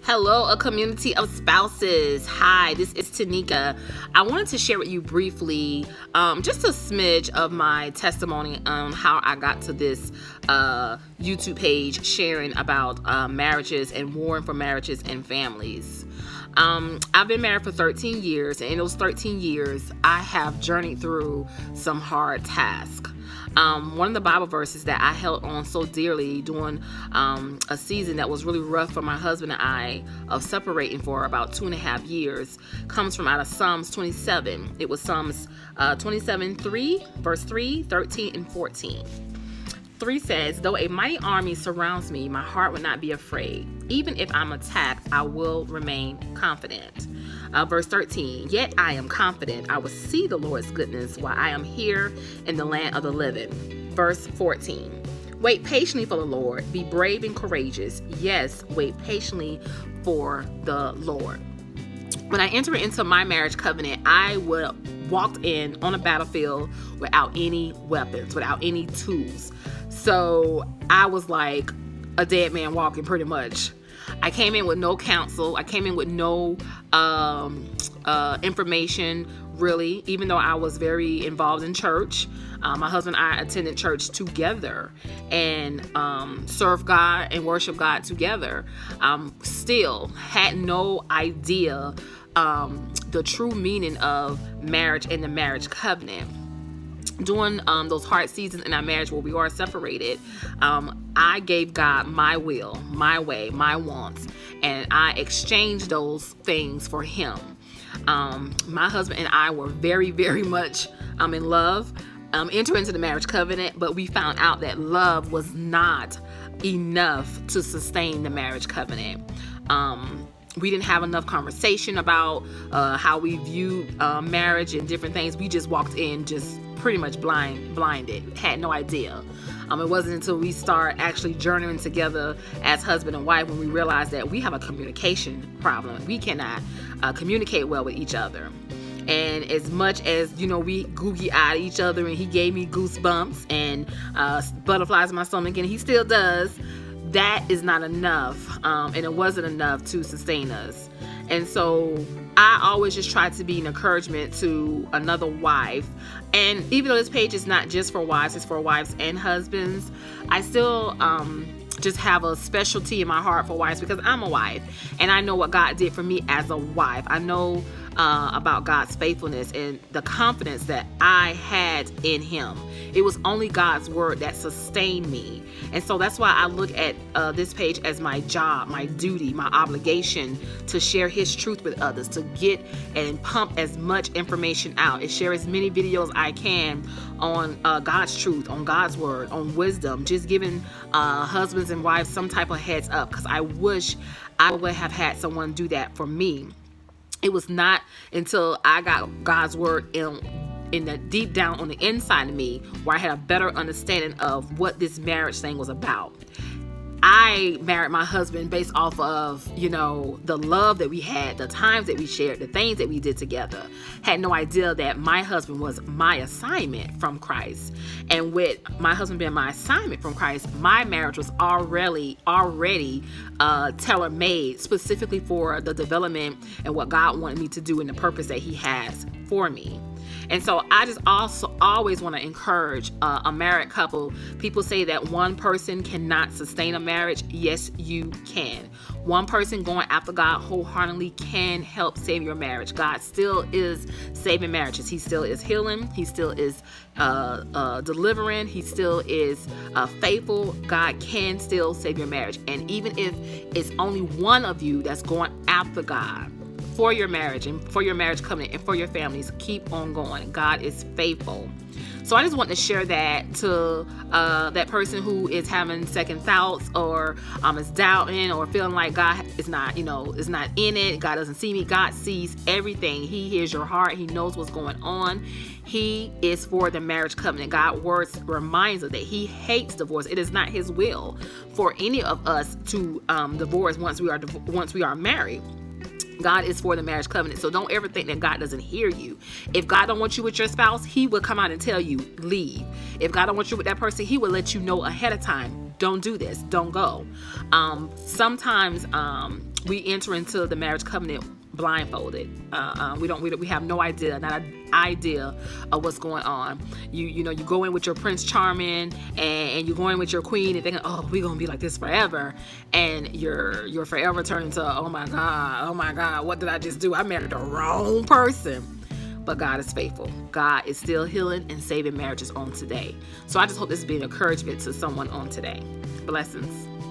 Hello, a community of spouses. Hi, this is Tanika. I wanted to share with you briefly just a smidge of my testimony on how I got to this YouTube page sharing about marriages and warring for marriages and families. I've been married for 13 years, and in those 13 years, I have journeyed through some hard tasks. One of the Bible verses that I held on so dearly during a season that was really rough for my husband and I of separating for about 2.5 years comes from out of Psalms 27. It was Psalms 27:3, verse 3, 13, and 14. 3 says, "Though a mighty army surrounds me, my heart would not be afraid. Even if I'm attacked, I will remain confident." Verse 13, "Yet I am confident I will see the Lord's goodness while I am here in the land of the living." Verse 14, "Wait patiently for the Lord. Be brave and courageous. Yes, wait patiently for the Lord." When I entered into my marriage covenant, I walked in on a battlefield without any weapons, without any tools. So I was like a dead man walking pretty much. I came in with no counsel. I came in with no information, really, even though I was very involved in church. My husband and I attended church together and served God and worshiped God together. Still had no idea the true meaning of marriage and the marriage covenant. During those hard seasons in our marriage where we are separated, I gave God my will, my way, my wants, and I exchanged those things for Him. My husband and I were very, very much in love, enter into the marriage covenant, but we found out that love was not enough to sustain the marriage covenant. We didn't have enough conversation about how we view marriage and different things. We just walked in just pretty much blinded, had no idea. It wasn't until we start actually journeying together as husband and wife when we realized that we have a communication problem. We cannot communicate well with each other. And as much as, we googie-eyed each other and he gave me goosebumps and butterflies in my stomach, and he still does, that is not enough. And it wasn't enough to sustain us. And so I always just try to be an encouragement to another wife. And even though this page is not just for wives, it's for wives and husbands, I still just have a specialty in my heart for wives because I'm a wife. And I know what God did for me as a wife. I know about God's faithfulness and the confidence that I had in Him. It was only God's word that sustained me. And so that's why I look at this page as my job, my duty, my obligation to share His truth with others, to get and pump as much information out and share as many videos I can on God's truth, on God's word, on wisdom, just giving husbands and wives some type of heads up, because I wish I would have had someone do that for me. It was not until I got God's word in the deep down on the inside of me where I had a better understanding of what this marriage thing was about. I married my husband based off of, the love that we had, the times that we shared, the things that we did together. Had no idea that my husband was my assignment from Christ. And with my husband being my assignment from Christ, my marriage was already tailor-made specifically for the development and what God wanted me to do and the purpose that He has for me. And so I just also always want to encourage a married couple. People say that one person cannot sustain a marriage. Yes, you can. One person going after God wholeheartedly can help save your marriage. God still is saving marriages. He still is healing. He still is delivering. He still is faithful. God can still save your marriage. And even if it's only one of you that's going after God for your marriage and for your marriage covenant and for your families, keep on going. God is faithful. So I just want to share that to that person who is having second thoughts or is doubting or feeling like God is not, is not in it. God doesn't see me. God sees everything. He hears your heart. He knows what's going on. He is for the marriage covenant. God's words reminds us that He hates divorce. It is not His will for any of us to divorce once we are married. God is for the marriage covenant. So don't ever think that God doesn't hear you. If God don't want you with your spouse, He will come out and tell you, leave. If God don't want you with that person, He will let you know ahead of time, don't do this, don't go. Sometimes we enter into the marriage covenant blindfolded. We have no idea, not an idea of what's going on. You go in with your Prince Charming, and you go in with your queen and thinking, oh, we're gonna be like this forever, and you're forever turning to, oh my God, what did I just do? I married the wrong person. But God is faithful. God is still healing and saving marriages on today. So I just hope this has been an encouragement to someone on today. Blessings.